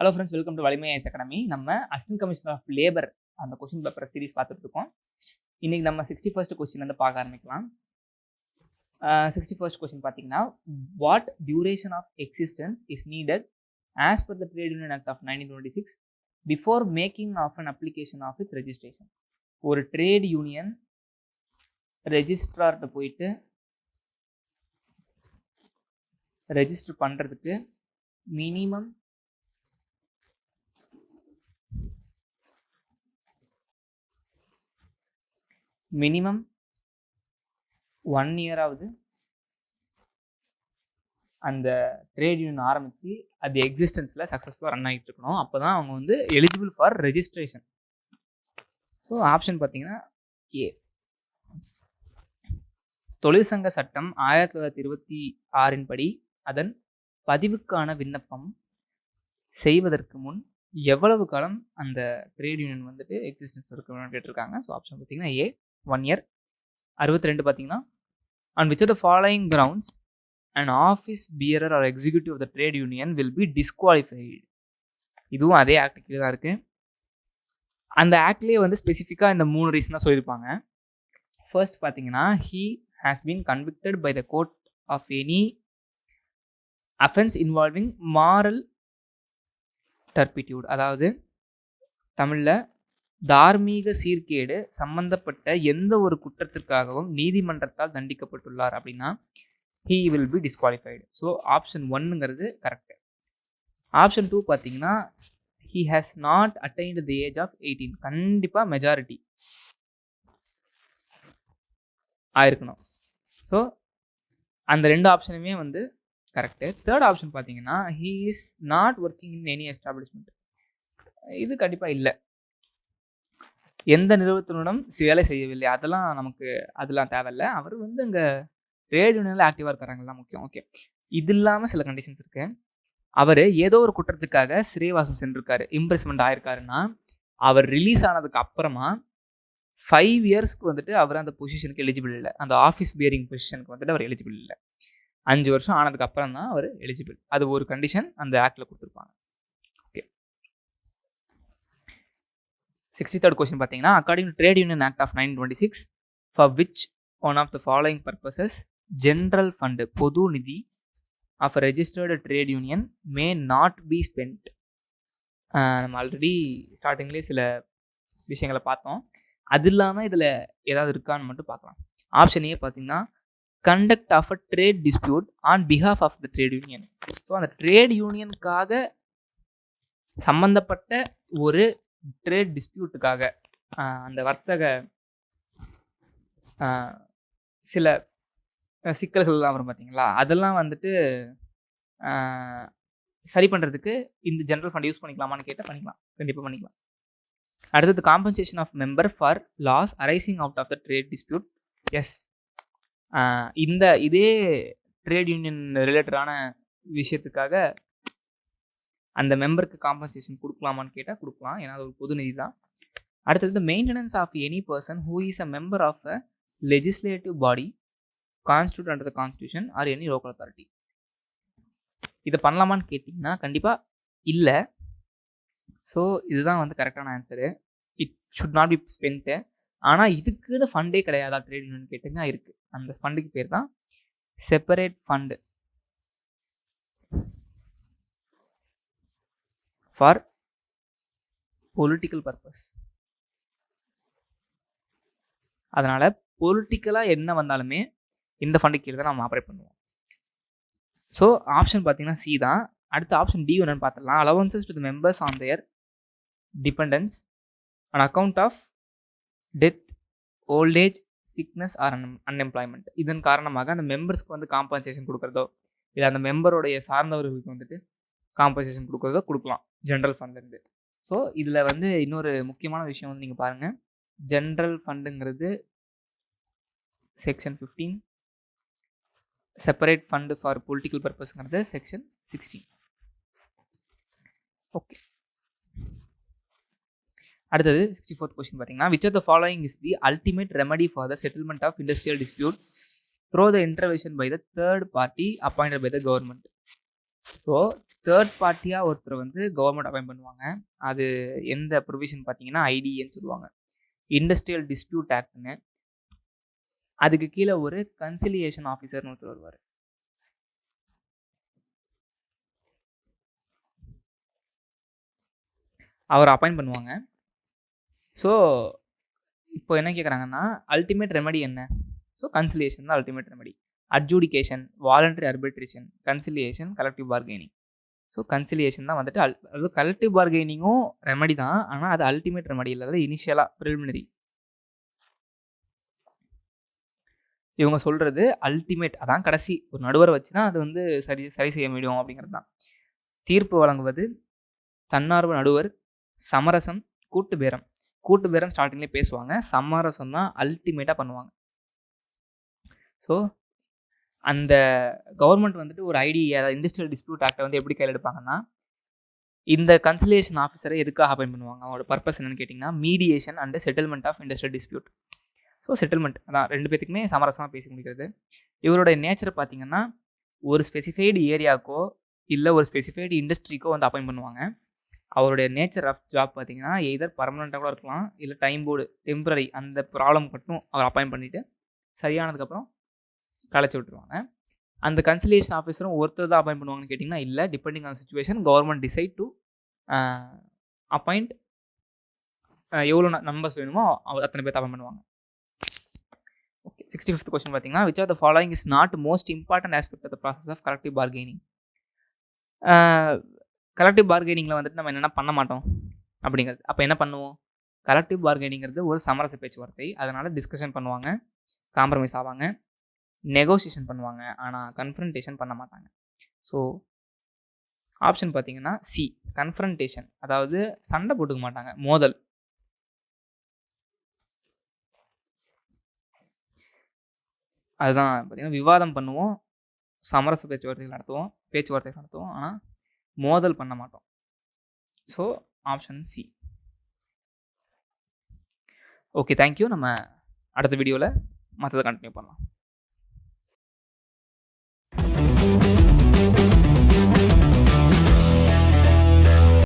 Hello friends, welcome to வலிமை ice academy. நம்ம assistant commissioner of labour அந்த question paper series பார்த்துட்டு இருக்கோம். இன்னைக்கு நம்ம 61st கொஸ்டின் வந்து பார்க்க ஆரம்பிக்கலாம். 61st கொஸ்டின் பார்த்தீங்கன்னா, what duration of existence is needed as per the trade union act of 1926 before making of an application of its registration. ஒரு ட்ரேட் யூனியன் ரெஜிஸ்ட்ரார்கிட்ட போயிட்டு ரெஜிஸ்டர் பண்ணுறதுக்கு மினிமம் 1 year ஆகுது அந்த ட்ரேட் யூனியன் ஆரம்பித்து அது எக்ஸிஸ்டன்ஸில் சக்ஸஸ்ஃபுல்லாக ரன் ஆகிட்டு இருக்கணும். அப்போ தான் அவங்க வந்து eligible for registration. So option பார்த்தீங்கன்னா ஏ. தொழிற்சங்க சட்டம் 1926 படி அதன் பதிவுக்கான விண்ணப்பம் செய்வதற்கு முன் எவ்வளவு காலம் அந்த ட்ரேட் யூனியன் வந்துட்டு எக்ஸிஸ்டன்ஸ் இருக்கணும்னு கேட்டிருக்காங்க. ஸோ ஆப்ஷன் பார்த்தீங்கன்னா ஏ 1 year. 62 பார்த்தீங்கன்னா, on which of the following grounds an office bearer or executive of the trade union will be disqualified. இதுவும் அதே ஆக்ட் கீழே தான் இருக்குது. அந்த ஆக்ட்லேயே வந்து ஸ்பெசிஃபிக்காக இந்த 3 ரீசன் தான் சொல்லியிருப்பாங்க. ஃபர்ஸ்ட் பார்த்தீங்கன்னா, he has been convicted by the court of any offense involving moral turpitude. அதாவது தமிழில் தார்மீக சீர்கேடு சம்பந்தப்பட்ட எந்த ஒரு குற்றத்திற்காகவும் நீதிமன்றத்தால் தண்டிக்கப்பட்டுள்ளார் அப்படின்னா he will be disqualified. So option 1ங்கிறது கரெக்டு. ஆப்ஷன் 2 பார்த்தீங்கன்னா, he has not attained the age of 18. கண்டிப்பாக மெஜாரிட்டி ஆயிருக்கணும். ஸோ அந்த 2 ஆப்ஷனுமே வந்து கரெக்டு. தேர்ட் ஆப்ஷன் பார்த்தீங்கன்னா, he is not working in any establishment. இது கண்டிப்பாக இல்லை. எந்த நிறுவனத்துடன் வேலை செய்யவில்லை, அதெல்லாம் தேவையில்லை. அவர் வந்து அங்கே ட்ரேட் யூனியனில் ஆக்டிவாக இருக்கிறாங்க தான் முக்கியம். ஓகே, இது இல்லாமல் சில கண்டிஷன்ஸ் இருக்கு. அவர் ஏதோ ஒரு குற்றத்துக்காக சிறைவாசம் சென்றிருக்காரு, இம்ப்ரெஸ்மெண்ட் ஆயிருக்காருன்னா அவர் ரிலீஸ் ஆனதுக்கு அப்புறமா 5 yearsக்கு வந்துட்டு அவர் அந்த பொசிஷனுக்கு எலிஜிபிள் இல்லை. அந்த ஆஃபீஸ் பியரிங் பொசிஷனுக்கு வந்துட்டு அவர் எலிஜிபிள் இல்லை. 5 வருஷம் ஆனதுக்கு அப்புறம் தான் அவர் எலிஜிபிள். அது ஒரு கண்டிஷன் அந்த ஆக்டில் கொடுத்துருப்பாங்க. 63rd question பார்த்தீங்கன்னா, according to Trade Union Act of 1926, for which one of the following purposes general fund பொது நிதி of a registered trade union may not be spent. நம்ம ஆல்ரெடி ஸ்டார்டிங்லேயே சில விஷயங்களை பார்த்தோம். அது இல்லாமல் இதில் ஏதாவது இருக்கான்னு மட்டும் பார்க்கலாம். ஆப்ஷன் ஏ பார்த்தீங்கன்னா, conduct of a trade dispute on behalf of the trade union. So அந்த ட்ரேட் யூனியனுக்காக சம்பந்தப்பட்ட ஒரு ட்ரேட் டிஸ்பியூட்டுக்காக அந்த வர்த்தக சில சிக்கல்கள்லாம் வரும் பார்த்தீங்களா, அதெல்லாம் வந்துட்டு சரி பண்ணுறதுக்கு இந்த ஜென்ரல் ஃபண்ட் யூஸ் பண்ணிக்கலாமான்னு கேட்டால் பண்ணிக்கலாம், கண்டிப்பாக பண்ணிக்கலாம். அடுத்தது compensation of member for loss arising out of the trade dispute. Yes, இதே ட்ரேட் யூனியன் ரிலேட்டடான விஷயத்துக்காக அந்த மெம்பருக்கு காம்பன்சேஷன் கொடுக்கலாமான்னு கேட்டால் கொடுக்கலாம், ஏன்னா அது ஒரு பொது நிதி தான். அடுத்தது maintenance of any person who is a member of a legislative body constitute under the constitution or any local authority. இதை பண்ணலாமான்னு கேட்டிங்கன்னா கண்டிப்பாக இல்லை. ஸோ இதுதான் வந்து கரெக்டான answer. It should not be spent. ஆனால் இதுக்குன்னு ஃபண்டே கிடையாதா ட்ரேட் யூனியன் கேட்டுங்க, இருக்குது. அந்த ஃபண்டுக்கு பேர் தான் separate fund for political purpose. அதனால் பொலிட்டிக்கலாக என்ன வந்தாலுமே இந்த ஃபண்டுக்கு கீழே தான் நம்ம ஆப்ரேட் பண்ணுவோம். ஸோ ஆப்ஷன் பார்த்தீங்கன்னா சி தான். அடுத்த ஆப்ஷன் டி என்னன்னு பார்த்துடலாம். Allowances to the members on their dependence on account of death, old age, sickness or unemployment. இதன் காரணமாக அந்த மெம்பர்ஸ்க்கு வந்து காம்பன்சேஷன் கொடுக்குறதோ இல்லை அந்த மெம்பருடைய சார்ந்தவர்களுக்கு வந்துட்டு காம்பன்சேஷன் கொடுக்குறதோ கொடுக்கலாம் ஜென்ரல் ஃபண்ட்லேருந்து. ஸோ இதில் வந்து இன்னொரு முக்கியமான விஷயம் வந்து நீங்கள் பாருங்கள், ஜென்ரல் ஃபண்டுங்கிறது section 15, separate fund for political பர்பஸ்ங்கிறது செக்ஷன் 16. ஓகே, அடுத்தது 64th கொஸ்டின் பார்த்தீங்கன்னா, which of the following is the ultimate remedy for the settlement of industrial dispute through the intervention by the third party appointed by the government. So third பார்ட்டியாக ஒருத்தர் வந்து government appoint பண்ணுவாங்க. அது எந்த provision பார்த்தீங்கன்னா ஐடிஏன்னு சொல்லுவாங்க, industrial dispute ஆக்ட்னு. அதுக்கு கீழே ஒரு கன்சிலியேஷன் ஆஃபீஸர்னு ஒருத்தர் வருவார். அவர் அப்பாயிண்ட் பண்ணுவாங்க. ஸோ இப்போ என்ன கேட்குறாங்கன்னா அல்டிமேட் ரெமெடி என்ன? ஸோ கன்சிலியேஷன் தான் ultimate remedy. Adjudication, voluntary arbitration, conciliation, collective bargaining. So conciliation தான் வந்துட்டு அதாவது கலெக்டிவ் பார்கெனிங்கும் ரெமெடி தான், ஆனால் அது அல்டிமேட் ரெமெடி இல்லை, அது இனிஷியலாக ப்ரிலிமினரி. இவங்க சொல்கிறது அல்டிமேட், அதான் கடைசி. ஒரு நடுவரை வச்சு தான் அது வந்து சரி செய்ய முடியும் அப்படிங்கிறது தான். தீர்ப்பு வழங்குவது தன்னார்வ நடுவர், சமரசம், கூட்டு பேரம். கூட்டு பேரம் ஸ்டார்டிங்லேயே பேசுவாங்க, சமரசம் தான் அல்டிமேட்டாக பண்ணுவாங்க. ஸோ அந்த கவர்மெண்ட் வந்துட்டு ஒரு ஐடியா, அதாவது இண்டஸ்ட்ரியல் டிஸ்பியூட் ஆக்டை வந்து எப்படி கையில் எடுப்பாங்கன்னா, இந்த கன்சிலியேஷன் ஆஃபீஸரை எதுக்காக அப்பாயிண்ட் பண்ணுவாங்க, அவங்களோட பர்பஸ் என்னன்னு கேட்டிங்கன்னா mediation and settlement of industrial dispute. So settlement அதான் ரெண்டு பேத்துக்குமே சமரசமாக பேசி முடிக்கிறது. இவருடைய நேச்சர் பார்த்தீங்கன்னா ஒரு ஸ்பெசிஃபைடு ஏரியாவுக்கோ இல்லை ஒரு ஸ்பெசிஃபைடு இண்டஸ்ட்ரிக்கோ வந்து அப்பாயிண்ட் பண்ணுவாங்க. அவருடைய நேச்சர் ஆஃப் ஜாப் பார்த்தீங்கன்னா எய்தர் பர்மனெண்ட்டாக கூட இருக்கலாம், இல்லை டைம் போர்டு டெம்பரரி அந்த ப்ராப்ளம் மட்டும் அவர் அப்பாயிண்ட் பண்ணிவிட்டு சரியானதுக்கப்புறம் கலைச்சி விட்டுருவாங்க. அந்த கன்சிலியேஷன் ஆஃபீஸரும் ஒருத்தர் தான் அப்பாயிண்ட் பண்ணுவாங்கன்னு கேட்டிங்கன்னா இல்லை, depending on situation government decide to appoint எவ்வளோ நம்பர்ஸ் வேணுமோ அத்தனை பேர் அப்பாயிண்ட் பண்ணுவாங்க. ஓகே, 65th கொஸ்டின் பார்த்தீங்கன்னா which are the following is not most important aspect of the process of collective bargaining. Collective பார்கெனிங்கில் வந்துட்டு நம்ம என்னென்ன பண்ண மாட்டோம் அப்படிங்கிறது. அப்போ என்ன பண்ணுவோம்? கலெக்டிவ் பார்கெனிங்கிறது ஒரு சமரச பேச்சுவார்த்தை, அதனால் டிஸ்கஷன் பண்ணுவாங்க, காம்ப்ரமைஸ் ஆவாங்க, நெகோசியேஷன் பண்ணுவாங்க, ஆனால் கன்ஃபரன்டேஷன் பண்ண மாட்டாங்க. ஸோ ஆப்ஷன் பார்த்தீங்கன்னா சி, கன்ஃபரன்டேஷன், அதாவது சண்டை போட்டுக்க மாட்டாங்க, மோதல். அதுதான் பார்த்தீங்கன்னா விவாதம் பண்ணுவோம், சமரச பேச்சுவார்த்தைகள் நடத்துவோம், ஆனால் மோதல் பண்ண மாட்டோம். So option C. Okay, thank you. நம்ம அடுத்த வீடியோவில் மற்றதை கண்டினியூ பண்ணலாம்.